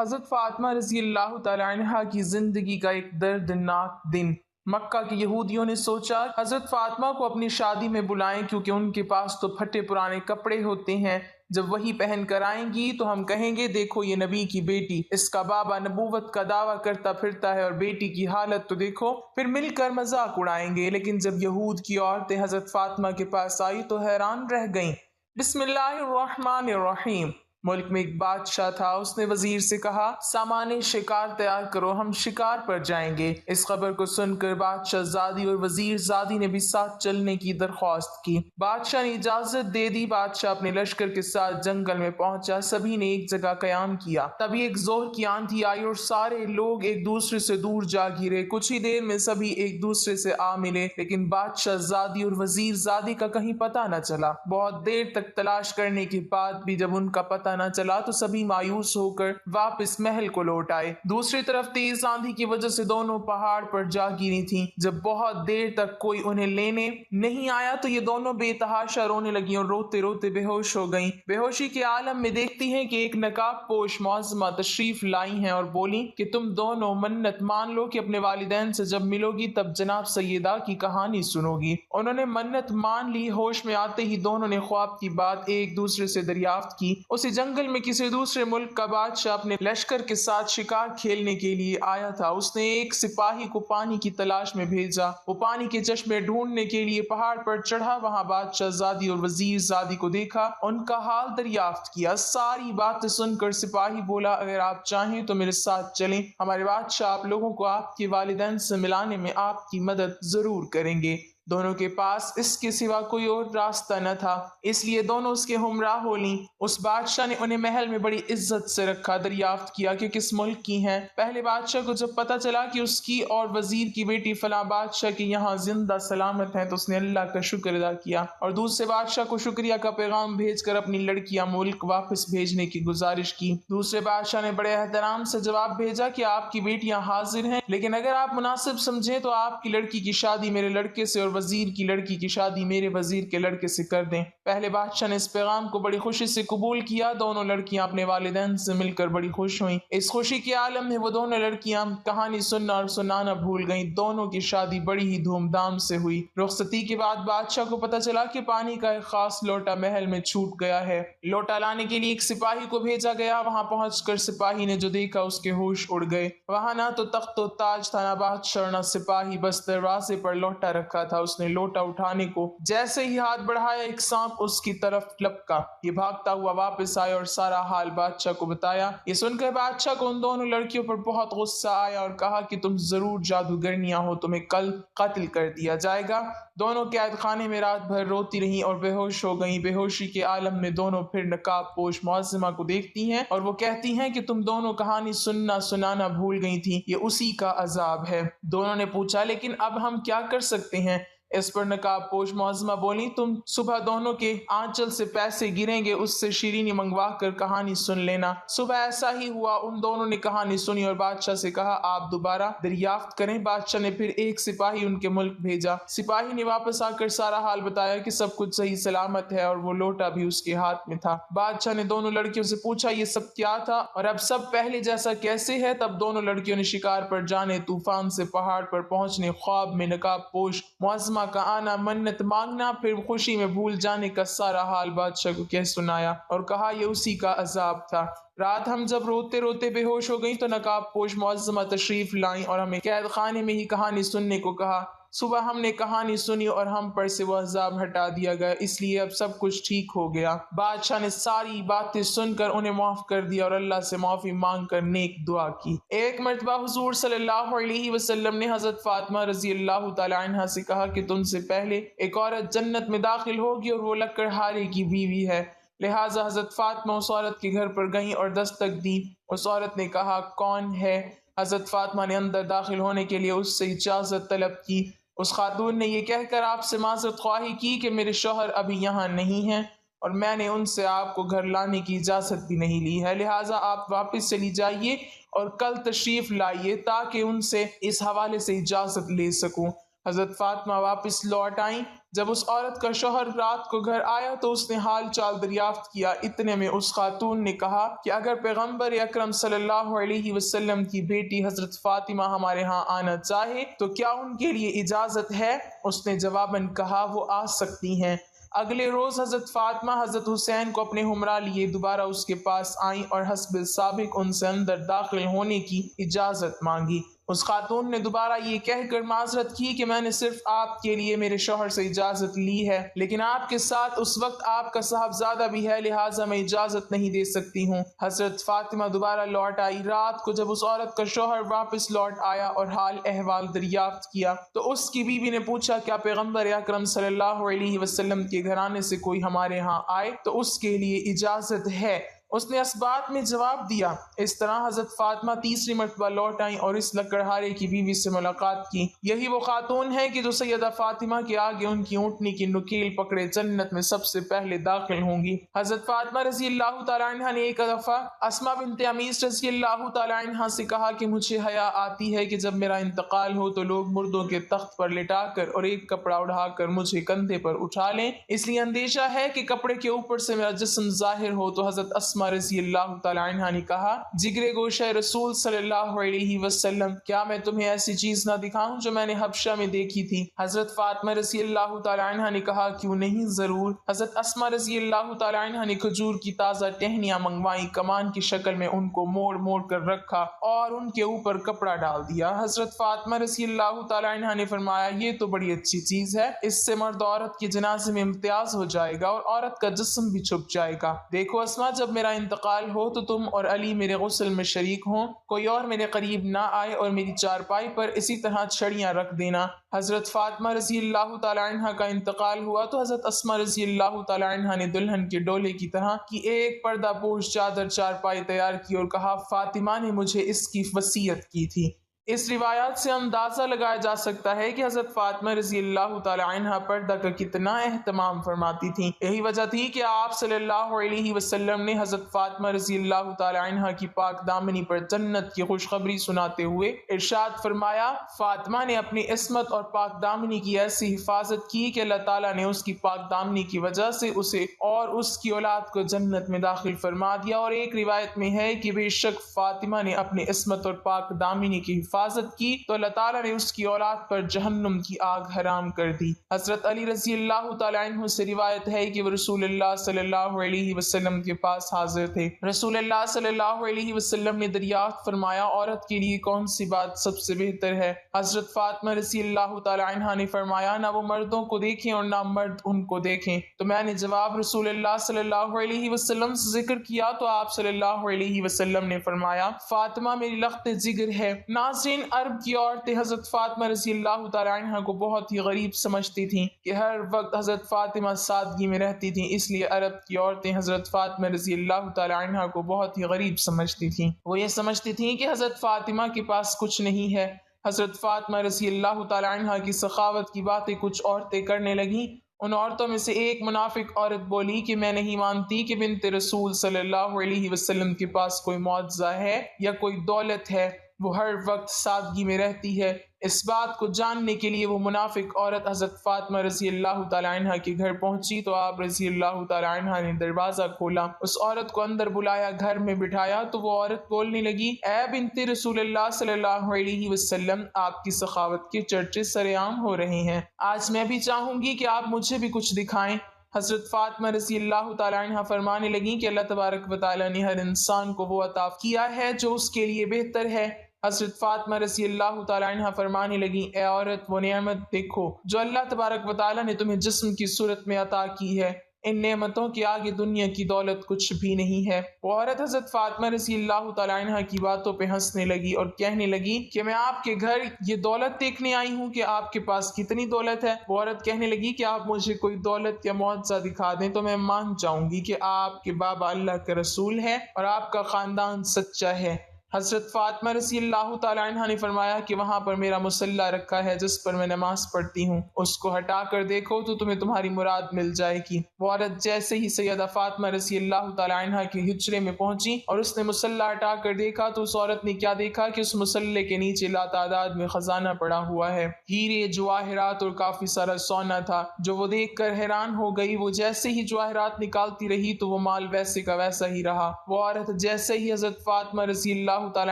حضرت فاطمہ رضی اللہ تعالیٰ عنہا کی زندگی کا ایک دردناک دن۔ مکہ کے یہودیوں نے سوچا حضرت فاطمہ کو اپنی شادی میں بلائیں، کیونکہ ان کے پاس تو پھٹے پرانے کپڑے ہوتے ہیں، جب وہی پہن کر آئیں گی تو ہم کہیں گے دیکھو یہ نبی کی بیٹی، اس کا بابا نبوت کا دعویٰ کرتا پھرتا ہے اور بیٹی کی حالت تو دیکھو، پھر مل کر مذاق اڑائیں گے۔ لیکن جب یہود کی عورتیں حضرت فاطمہ کے پاس آئی تو حیران رہ گئیں۔ بسم اللہ الرحمن الرحیم۔ ملک میں ایک بادشاہ تھا، اس نے وزیر سے کہا سامان شکار تیار کرو، ہم شکار پر جائیں گے۔ اس خبر کو سن کر بادشاہ زادی اور وزیر زادی نے بھی ساتھ چلنے کی درخواست کی۔ بادشاہ نے اجازت دے دی۔ بادشاہ اپنے لشکر کے ساتھ جنگل میں پہنچا، سبھی نے ایک جگہ قیام کیا۔ تبھی ایک زور کی آندھی آئی اور سارے لوگ ایک دوسرے سے دور جا گرے۔ کچھ ہی دیر میں سبھی ایک دوسرے سے آ ملے، لیکن بادشاہ زادی اور وزیر زادی کا کہیں پتہ نہ چلا۔ بہت دیر تک تلاش کرنے کے بعد بھی جب ان کا پتہ نہ چلا تو سبھی مایوس ہو کر واپس محل کو لوٹ آئے۔ دوسری طرف تیز آندھی کی وجہ سے دونوں پہاڑ پر جا گری تھیں۔ جب بہت دیر تک کوئی انہیں لینے نہیں آیا تو یہ دونوں بے تحاشا رونے لگیں اور روتے روتے بے ہوش ہو گئیں۔ بے ہوشی کے عالم میں دیکھتی ہیں کہ ایک نقاب پوش معظمہ تشریف لائی ہیں اور بولی کہ تم دونوں منت مان لو کہ اپنے والدین سے جب ملو گی تب جناب سیدہ کی کہانی سنو گی۔ انہوں نے منت مان لی۔ ہوش میں آتے ہی دونوں نے خواب کی بات ایک دوسرے سے دریافت کی۔ اسی جنگل میں کسی دوسرے ملک کا بادشاہ اپنے لشکر کے ساتھ شکار کھیلنے کے لیے آیا تھا۔ اس نے ایک سپاہی کو پانی کی تلاش میں بھیجا۔ وہ پانی کے چشمے ڈھونڈنے کے لیے پہاڑ پر چڑھا، وہاں بادشاہ زادی اور وزیر زادی کو دیکھا، ان کا حال دریافت کیا۔ ساری باتیں سن کر سپاہی بولا اگر آپ چاہیں تو میرے ساتھ چلیں، ہمارے بادشاہ آپ لوگوں کو آپ کے والدین سے ملانے میں آپ کی مدد ضرور کریں گے۔ دونوں کے پاس اس کے سوا کوئی اور راستہ نہ تھا، اس لیے دونوں اس کے ہمراہ ہو لیں۔ اس بادشاہ نے انہیں محل میں بڑی عزت سے رکھا۔ دریافت کیا کہ کس ملک کی ہیں۔ پہلے بادشاہ کو جب پتہ چلا کہ اس کی اور وزیر کی بیٹی فلاں بادشاہ کے یہاں زندہ سلامت ہیں تو اس نے اللہ کا شکر ادا کیا اور دوسرے بادشاہ کو شکریہ کا پیغام بھیج کر اپنی لڑکیاں ملک واپس بھیجنے کی گزارش کی۔ دوسرے بادشاہ نے بڑے احترام سے جواب بھیجا کہ آپ کی بیٹیاں حاضر ہیں، لیکن اگر آپ مناسب سمجھیں تو آپ کی لڑکی کی شادی میرے لڑکے سے اور وزیر کی لڑکی کی شادی میرے وزیر کے لڑکے سے کر دیں۔ پہلے بادشاہ نے اس پیغام کو بڑی خوشی سے قبول کیا۔ دونوں لڑکیاں اپنے والدین سے مل کر بڑی خوش ہوئیں۔ اس خوشی کے عالم میں وہ دونوں لڑکیاں کہانی سننا اور سنانا بھول گئیں۔ دونوں کی شادی بڑی ہی دھوم دھام سے ہوئی۔ رخصتی کے بعد بادشاہ کو پتہ چلا کہ پانی کا ایک خاص لوٹا محل میں چھوٹ گیا ہے۔ لوٹا لانے کے لیے ایک سپاہی کو بھیجا گیا۔ وہاں پہنچ کر سپاہی نے جو دیکھا اس کے ہوش اڑ گئے۔ وہاں نہ تو تخت و تاج تھا، نہ بادشاہ، نہ سپاہی، بس دروازے پر لوٹا رکھا تھا۔ اس نے لوٹا اٹھانے کو جیسے ہی ہاتھ بڑھایا ایک سانپ اس کی طرف لپکا۔ یہ بھاگتا ہوا واپس آیا اور سارا حال بادشاہ کو بتایا۔ یہ سن کر بادشاہ کو ان دونوں لڑکیوں پر بہت غصہ آیا اور کہا کہ تم ضرور جادوگرنیاں ہو، تمہیں کل قتل کر دیا جائے گا۔ دونوں قید خانے میں رات بھر روتی رہیں اور بے ہوش ہو گئیں۔ بے ہوشی کے عالم میں دونوں پھر نقاب پوش معظمہ کو دیکھتی ہیں اور وہ کہتی ہیں کہ تم دونوں کہانی سننا سنانا بھول گئی تھی، یہ اسی کا عذاب ہے۔ دونوں نے پوچھا لیکن اب ہم کیا کر سکتے ہیں؟ اس پر نقاب پوش معظمہ بولی تم صبح دونوں کے آنچل سے پیسے گریں گے، اس سے شیرینی منگوا کر کہانی سن لینا۔ صبح ایسا ہی ہوا۔ ان دونوں نے کہانی سنی اور بادشاہ سے کہا آپ دوبارہ دریافت کریں۔ بادشاہ نے پھر ایک سپاہی ان کے ملک بھیجا۔ سپاہی نے واپس آ کر سارا حال بتایا کہ سب کچھ صحیح سلامت ہے اور وہ لوٹا بھی اس کے ہاتھ میں تھا۔ بادشاہ نے دونوں لڑکیوں سے پوچھا یہ سب کیا تھا اور اب سب پہلے جیسا کیسے ہے؟ تب دونوں لڑکیوں نے شکار پر جانے، طوفان سے پہاڑ پر پہنچنے، خواب میں نقاب پوش معظمہ کا آنا، منت مانگنا، پھر خوشی میں بھول جانے کا سارا حال بادشاہ کو کہہ سنایا اور کہا یہ اسی کا عذاب تھا۔ رات ہم جب روتے روتے بے ہوش ہو گئیں تو نقاب پوش معظمہ تشریف لائیں اور ہمیں قید خانے میں ہی کہانی سننے کو کہا۔ صبح ہم نے کہانی سنی اور ہم پر سے وہ عذاب ہٹا دیا گیا، اس لیے اب سب کچھ ٹھیک ہو گیا۔ بادشاہ نے ساری باتیں سن کر انہیں معاف کر دیا اور اللہ سے معافی مانگ کر نیک دعا کی۔ ایک مرتبہ حضور صلی اللہ علیہ وسلم نے حضرت فاطمہ رضی اللہ تعالی عنہا سے کہا کہ تم سے پہلے ایک عورت جنت میں داخل ہوگی اور وہ لکڑہارے کی بیوی ہے۔ لہٰذا حضرت فاطمہ اس عورت کے گھر پر گئیں اور دستک دی۔ اس عورت نے کہا کون ہے؟ حضرت فاطمہ نے اندر داخل ہونے کے لیے اس سے اجازت طلب کی۔ اس خاتون نے یہ کہہ کر آپ سے معذرت خواہی کی کہ میرے شوہر ابھی یہاں نہیں ہیں اور میں نے ان سے آپ کو گھر لانے کی اجازت بھی نہیں لی ہے، لہٰذا آپ واپس چلی جائیے اور کل تشریف لائیے تاکہ ان سے اس حوالے سے اجازت لے سکوں۔ حضرت فاطمہ واپس لوٹ آئیں۔ جب اس عورت کا شوہر رات کو گھر آیا تو اس نے حال چال دریافت کیا۔ اتنے میں اس خاتون نے کہا کہ اگر پیغمبر اکرم صلی اللہ علیہ وسلم کی بیٹی حضرت فاطمہ ہمارے ہاں آنا چاہے تو کیا ان کے لیے اجازت ہے؟ اس نے جواباً کہا وہ آ سکتی ہیں۔ اگلے روز حضرت فاطمہ حضرت حسین کو اپنے ہمراہ لیے دوبارہ اس کے پاس آئیں اور حسب سابق ان سے اندر داخل ہونے کی اجازت مانگی۔ اس خاتون نے دوبارہ یہ کہہ کر معذرت کی کہ میں نے صرف آپ کے لیے میرے شوہر سے اجازت لی ہے، لیکن آپ کے ساتھ اس وقت آپ کا صاحبزادہ بھی ہے، لہٰذا میں اجازت نہیں دے سکتی ہوں۔ حضرت فاطمہ دوبارہ لوٹ آئی۔ رات کو جب اس عورت کا شوہر واپس لوٹ آیا اور حال احوال دریافت کیا تو اس کی بیوی نے پوچھا کیا پیغمبر اکرم صلی اللہ علیہ وسلم کے گھرانے سے کوئی ہمارے ہاں آئے تو اس کے لیے اجازت ہے؟ اس نے اس بات میں جواب دیا۔ اس طرح حضرت فاطمہ تیسری مرتبہ لوٹ آئیں اور اس لکڑہارے کی بیوی سے ملاقات کی۔ یہی وہ خاتون ہے کہ جو سیدہ فاطمہ کے آگے ان کی اونٹنی کی نکیل پکڑے جنت میں سب سے پہلے داخل ہوں گی۔ حضرت فاطمہ رضی اللہ تعالیٰ عنہ نے ایک دفعہ اسما بنت عمیس رضی اللہ تعالیٰ عنہ سے کہا کہ مجھے حیا آتی ہے کہ جب میرا انتقال ہو تو لوگ مردوں کے تخت پر لٹا کر اور ایک کپڑا اڑا کر مجھے کندھے پر اٹھا لیں، اس لیے اندیشہ ہے کہ کپڑے کے اوپر سے میرا جسم ظاہر ہو۔ تو حضرت اسما رضی اللہ تعالیٰ عنہ نے کہا جگرے گوشہ رسول صلی اللہ علیہ وسلم، کیا میں تمہیں ایسی چیز نہ دکھاؤں جو میں نے حبشہ میں دیکھی تھی؟ حضرت فاطمہ رضی اللہ تعالیٰ عنہ نے کہا کیوں نہیں، ضرور۔ حضرت اسما رضی اللہ تعالیٰ عنہ نے کھجور کی تازہ ٹہنیاں منگوائیں، کمان کی شکل میں ان کو موڑ موڑ کر رکھا اور ان کے اوپر کپڑا ڈال دیا۔ حضرت فاطمہ رضی اللہ تعالیٰ عنہ نے فرمایا یہ تو بڑی اچھی چیز ہے، اس سے مرد عورت کے جنازے میں امتیاز ہو جائے گا اور عورت کا جسم بھی چھپ جائے گا۔ دیکھو اسما، جب میرا انتقال ہو تو تم اور علی میرے غسل میں شریک ہوں، کوئی اور میرے قریب نہ آئے اور میری چارپائی پر اسی طرح چھڑیاں رکھ دینا۔ حضرت فاطمہ رضی اللہ تعالیٰ عنہ کا انتقال ہوا تو حضرت اسما رضی اللہ تعالیٰ عنہ نے دلہن کے ڈولے کی طرح کی ایک پردہ پوش چادر چارپائی تیار کی اور کہا فاطمہ نے مجھے اس کی وصیت کی تھی۔ اس روایات سے اندازہ لگایا جا سکتا ہے کہ حضرت فاطمہ رضی اللہ تعالیٰ عنہ پردہ کا کتنا اہتمام فرماتی تھیں۔ یہی وجہ تھی کہ آپ صلی اللہ علیہ وسلم نے حضرت فاطمہ رضی اللہ تعالیٰ عنہ کی پاک دامنی پر جنت کی خوشخبری سناتے ہوئے ارشاد فرمایا فاطمہ نے اپنی عصمت اور پاک دامنی کی ایسی حفاظت کی کہ اللہ تعالیٰ نے اس کی پاک دامنی کی وجہ سے اسے اور اس کی اولاد کو جنت میں داخل فرما دیا۔ اور ایک روایت میں ہے کہ بے شک فاطمہ نے اپنی عصمت اور پاک دامنی کی حفاظت کی تو اللہ تعالیٰ نے اس کی اولاد پر جہنم کی آگ حرام کر دی۔ حضرت علی رضی اللہ تعالیٰ عنہ سے روایت ہے کہ وہ رسول اللہ صلی اللہ علیہ وسلم کے پاس حاضر تھے۔ رسول اللہ صلی اللہ علیہ وسلم نے دریافت فرمایا عورت کے لیے کون سی بات سب سے بہتر ہے؟ حضرت فاطمہ رضی اللہ تعالیٰ عنہ نے فرمایا نہ وہ مردوں کو دیکھیں اور نہ مرد ان کو دیکھیں۔ تو میں نے جواب رسول اللہ صلی اللہ علیہ وسلم سے ذکر کیا تو آپ صلی اللہ علیہ وسلم نے فرمایا فاطمہ میری لخت جگر ہے۔ ناظرین، عرب کی عورتیں حضرت فاطمہ رضی اللہ تعالیٰ عنہ کو بہت ہی غریب سمجھتی تھیں کہ ہر وقت حضرت فاطمہ سادگی میں رہتی تھیں، اس لیے عرب کی عورتیں حضرت فاطمہ رضی اللہ تعالیٰ عنہ کو بہت ہی غریب سمجھتی تھیں۔ وہ یہ سمجھتی تھیں کہ حضرت فاطمہ کے پاس کچھ نہیں ہے۔ حضرت فاطمہ رضی اللہ تعالیٰ عنہ کی سخاوت کی باتیں کچھ عورتیں کرنے لگیں۔ ان عورتوں میں سے ایک منافق عورت بولی کہ میں نہیں مانتی کہ بنت رسول صلی اللہ علیہ وسلم کے پاس کوئی معجزہ ہے یا کوئی دولت ہے، وہ ہر وقت سادگی میں رہتی ہے۔ اس بات کو جاننے کے لیے وہ منافق عورت حضرت فاطمہ رضی اللہ تعالیٰ عنہ کے گھر پہنچی تو آپ رضی اللہ تعالیٰ عنہ نے دروازہ کھولا، اس عورت کو اندر بلایا، گھر میں بٹھایا تو وہ عورت بولنے لگی اے بنت رسول اللہ صلی اللہ علیہ وسلم، آپ کی سخاوت کے چرچے سرعام ہو رہے ہیں، آج میں بھی چاہوں گی کہ آپ مجھے بھی کچھ دکھائیں۔ حضرت فاطمہ رضی اللہ تعالیٰ عنہ فرمانے لگیں کہ اللہ تبارک و تعالیٰ نے ہر انسان کو وہ عطا کیا ہے جو اس کے لیے بہتر ہے۔ حضرت فاطمہ رضی اللہ تعالیٰ عنہ فرمانے لگیں اے عورت وہ نعمت دیکھو جو اللہ تبارک و تعالیٰ نے تمہیں جسم کی صورت میں عطا کی ہے، ان نعمتوں کے آگے دنیا کی دولت کچھ بھی نہیں ہے۔ وہ عورت حضرت فاطمہ رضی اللہ تعالیٰ عنہ کی باتوں پہ ہنسنے لگی اور کہنے لگی کہ میں آپ کے گھر یہ دولت دیکھنے آئی ہوں کہ آپ کے پاس کتنی دولت ہے۔ وہ عورت کہنے لگی کہ آپ مجھے کوئی دولت یا معجزہ دکھا دیں تو میں مان جاؤں گی کہ آپ کے بابا اللہ کے رسول ہے اور آپ کا خاندان سچا ہے۔ حضرت فاطمہ رضی اللہ تعالی عنہ نے فرمایا کہ وہاں پر میرا مصلی رکھا ہے جس پر میں نماز پڑھتی ہوں، اس کو ہٹا کر دیکھو تو تمہیں تمہاری مراد مل جائے گی۔ وہ عورت جیسے ہی سیدہ فاطمہ رضی اللہ تعالی عنہ کے حجرے میں پہنچی اور اس نے مصلی ہٹا کر دیکھا تو اس عورت نے کیا دیکھا کہ اس مصلی کے نیچے لاتعداد میں خزانہ پڑا ہوا ہے، ہیرے، جواہرات اور کافی سارا سونا تھا، جو وہ دیکھ کر حیران ہو گئی۔ وہ جیسے ہی جواہرات نکالتی رہی تو وہ مال ویسے کا ویسا ہی رہا۔ وہ عورت جیسے ہی حضرت فاطمہ رضی اللہ تعالی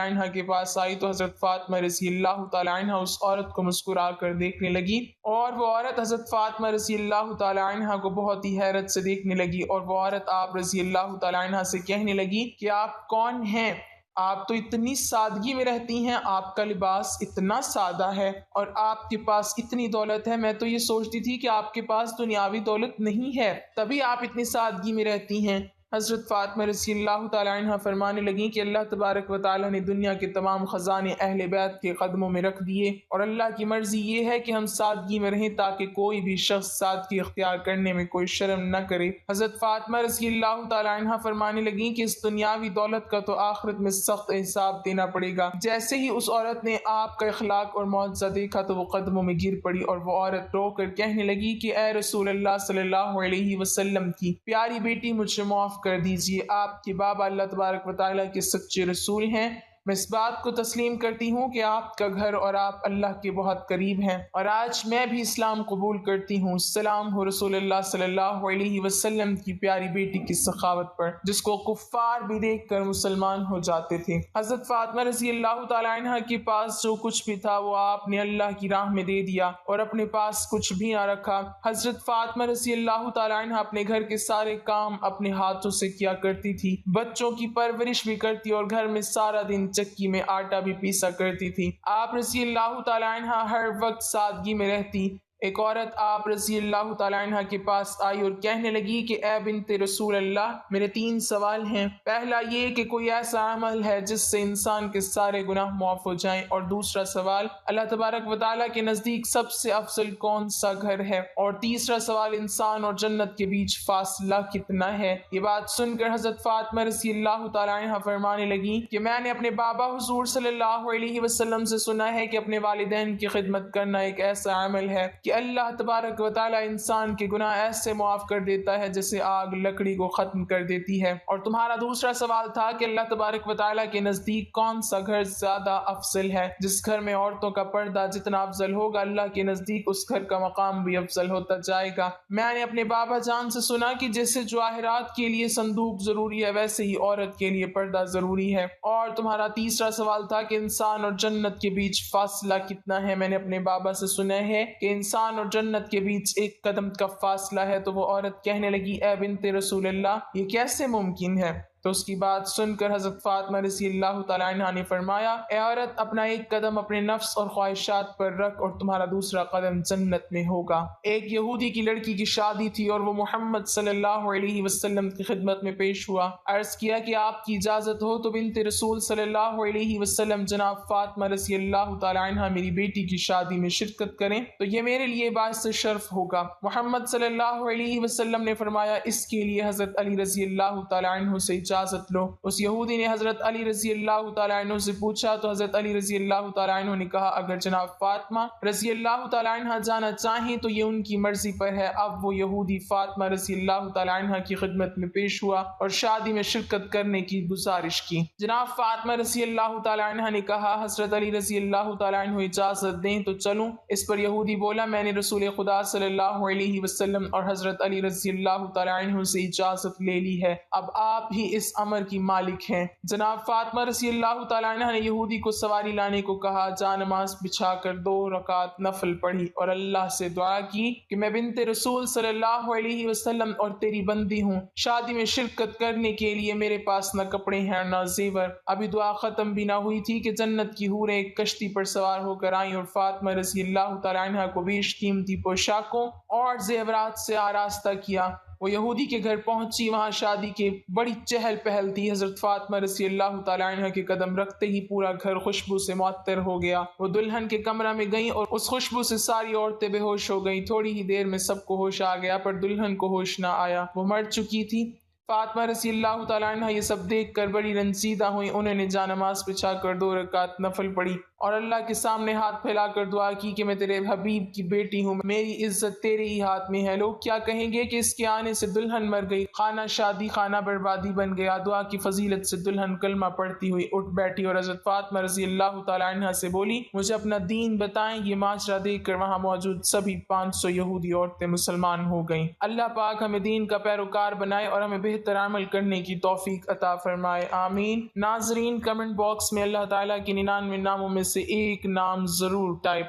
عنہ کے پاس آئی تو حضرت فاطمہ رضی اللہ تعالی عنہ اس عورت کو مسکرا کر دیکھنے لگی، اور وہ عورت حضرت فاطمہ رضی اللہ تعالی عنہ کو بہت ہی حیرت سے دیکھنے لگی، اور وہ عورت آپ رضی اللہ تعالی عنہ سے کہنے لگی کہ آپ کون ہیں؟ آپ تو اتنی سادگی میں رہتی ہیں، آپ کا لباس اتنا سادہ ہے اور آپ کے پاس اتنی دولت ہے، میں تو یہ سوچتی تھی کہ آپ کے پاس دنیاوی دولت نہیں ہے، تبھی آپ اتنی سادگی میں رہتی ہیں۔ حضرت فاطمہ رضی اللہ تعالی عنہ فرمانے لگیں کہ اللہ تبارک و تعالی نے دنیا کے تمام خزانے اہل بیت کے قدموں میں رکھ دیے، اور اللہ کی مرضی یہ ہے کہ ہم سادگی میں رہیں تاکہ کوئی بھی شخص سادگی اختیار کرنے میں کوئی شرم نہ کرے۔ حضرت فاطمہ رضی اللہ تعالی عنہ فرمانے لگیں کہ اس دنیاوی دولت کا تو آخرت میں سخت حساب دینا پڑے گا۔ جیسے ہی اس عورت نے آپ کا اخلاق اور معجزہ دیکھا تو وہ قدموں میں گر پڑی، اور وہ عورت رو کر کہنے لگی کہ اے رسول اللہ صلی اللہ علیہ وسلم کی پیاری بیٹی، مجھے معاف کر دیجئے، آپ کے بابا اللہ تبارک و تعالیٰ کے سچے رسول ہیں۔ میں اس بات کو تسلیم کرتی ہوں کہ آپ کا گھر اور آپ اللہ کے بہت قریب ہیں، اور آج میں بھی اسلام قبول کرتی ہوں۔ سلام ہو رسول اللہ صلی اللہ علیہ وسلم کی پیاری بیٹی کی سخاوت پر، جس کو کفار بھی دیکھ کر مسلمان ہو جاتے تھے۔ حضرت فاطمہ رضی اللہ تعالی عنہ کے پاس جو کچھ بھی تھا وہ آپ نے اللہ کی راہ میں دے دیا اور اپنے پاس کچھ بھی نہ رکھا۔ حضرت فاطمہ رضی اللہ تعالی عنہ اپنے گھر کے سارے کام اپنے ہاتھوں سے کیا کرتی تھی، بچوں کی پرورش بھی کرتی اور گھر میں سارا دن چکی میں آٹا بھی پیسا کرتی تھی۔ آپ رضی اللہ تعالی عنہ ہر وقت سادگی میں رہتی۔ ایک عورت آپ رضی اللہ تعالی عنہ کے پاس آئی اور کہنے لگی کہ اے بنت رسول اللہ، میرے 3 سوال ہیں۔ پہلا یہ کہ کوئی ایسا عمل ہے جس سے انسان کے سارے گناہ معاف ہو جائیں، اور دوسرا سوال اللہ تبارک و تعالیٰ کے نزدیک سب سے افضل کون سا گھر ہے، اور تیسرا سوال انسان اور جنت کے بیچ فاصلہ کتنا ہے۔ یہ بات سن کر حضرت فاطمہ رضی اللہ تعالی عنہ فرمانے لگی کہ میں نے اپنے بابا حضور صلی اللہ علیہ وسلم سے سنا ہے کہ اپنے والدین کی خدمت کرنا ایک ایسا عمل ہے کہ اللہ تبارک و تعالی انسان کے گناہ ایسے معاف کر دیتا ہے جیسے آگ لکڑی کو ختم کر دیتی ہے۔ اور تمہارا دوسرا سوال تھا کہ اللہ تبارک و تعالی کے نزدیک کون سا گھر زیادہ افضل ہے۔ جس گھر میں عورتوں کا پردہ جتنا افضل ہوگا، اللہ کے نزدیک اس گھر کا مقام بھی افضل ہوتا جائے گا۔ میں نے اپنے بابا جان سے سنا کہ جیسے جواہرات کے لیے صندوق ضروری ہے، ویسے ہی عورت کے لیے پردہ ضروری ہے۔ اور تمہارا تیسرا سوال تھا کہ انسان اور جنت کے بیچ فاصلہ کتنا ہے۔ میں نے اپنے بابا سے سنا ہے کہ انسان اور جنت کے بیچ 1 قدم کا فاصلہ ہے۔ تو وہ عورت کہنے لگی اے بنت رسول اللہ، یہ کیسے ممکن ہے؟ تو اس کی بات سن کر حضرت فاطمہ رضی اللہ تعالی عنہ نے فرمایا اے عورت، اپنا 1 قدم اپنے نفس اور خواہشات پر رکھ اور تمہارا دوسرا قدم جنت میں ہوگا۔ ایک یہودی کی لڑکی کی شادی تھی اور وہ محمد صلی اللہ علیہ وسلم کی خدمت میں پیش ہوا۔ عرض کیا کہ آپ کی اجازت ہو تو بنت رسول صلی اللہ علیہ وسلم جناب فاطمہ رضی اللہ تعالی عنہ میری بیٹی کی شادی میں شرکت کریں تو یہ میرے لیے باعث شرف ہوگا۔ محمد صلی اللہ علیہ وسلم نے فرمایا اس کے لیے حضرت علی رضی اللہ تعالی عنہ سے اجازت لو۔ اس یہودی نے حضرت علی رضی اللہ تعالی عنہ سے پوچھا تو حضرت علی رضی اللہ تعالی عنہ نے کہا اگر جناب فاطمہ رضی اللہ تعالی عنہ جانا چاہیں تو یہ ان کی مرضی پر ہے۔ اب وہ یہودی فاطمہ رضی اللہ تعالی عنہ کی خدمت میں پیش ہوا اور شادی میں شرکت کرنے کی گزارش کی۔ جناب فاطمہ رضی اللہ تعالی عنہ نے کہا حضرت علی رضی اللہ تعالی عنہ اجازت دیں تو چلوں۔ اس پر یہودی بولا میں نے رسول خدا صلی اللہ علیہ وسلم اور حضرت علی رضی اللہ تعالی عنہ سے اجازت لے لی ہے، اب آپ ہی اس امر کی مالک ہیں۔ جناب فاطمہ رضی اللہ تعالی عنہ نے یہودی کو سواری لانے کو کہا، جا نماز بچھا کر 2 رکعت نفل پڑھی اور اللہ سے دعا کی کہ میں بنت رسول صلی اللہ علیہ وسلم اور تیری بندی ہوں، شادی میں شرکت کرنے کے لیے میرے پاس نہ کپڑے ہیں نہ زیور۔ ابھی دعا ختم بھی نہ ہوئی تھی کہ جنت کی حوریں ایک کشتی پر سوار ہو کر آئیں اور فاطمہ رضی اللہ تعالی عنہ کو بیش قیمتی پوشاکوں اور زیورات سے آراستہ کیا۔ وہ یہودی کے گھر پہنچی، وہاں شادی کے بڑی چہل پہل تھی۔ حضرت فاطمہ رضی اللہ تعالی عنہ کے قدم رکھتے ہی پورا گھر خوشبو سے معطر ہو گیا۔ وہ دلہن کے کمرہ میں گئیں اور اس خوشبو سے ساری عورتیں بے ہوش ہو گئیں۔ تھوڑی ہی دیر میں سب کو ہوش آ گیا پر دلہن کو ہوش نہ آیا، وہ مر چکی تھی۔ فاطمہ رضی اللہ تعالیٰ عنہ یہ سب دیکھ کر بڑی رنجیدہ ہوئی، انہوں نے جانماز بچھا کر 2 رکعت نفل پڑھی اور اللہ کے سامنے ہاتھ پھیلا کر دعا کی کہ میں تیرے حبیب کی بیٹی ہوں، میری عزت تیرے ہی ہاتھ میں ہے، لوگ کیا کہیں گے کہ اس کے آنے سے دلہن مر گئی، خانہ شادی خانہ بربادی بن گیا۔ دعا کی فضیلت سے دلہن کلمہ پڑھتی ہوئی اٹھ بیٹھی اور حضرت فاطمہ رضی اللہ تعالیٰ عنہ سے بولی مجھے اپنا دین بتائیں۔ یہ معاشرہ دیکھ کر وہاں موجود سبھی 500 یہودی عورتیں مسلمان ہو گئیں۔ اللہ پاک ہمیں دین کا پیروکار بنائے اور ہمیں بہتر عمل کرنے کی توفیق عطا فرمائے، آمین۔ ناظرین، کمنٹ باکس میں اللہ تعالیٰ کے 99 ناموں میں سے ایک نام ضرور ٹائپ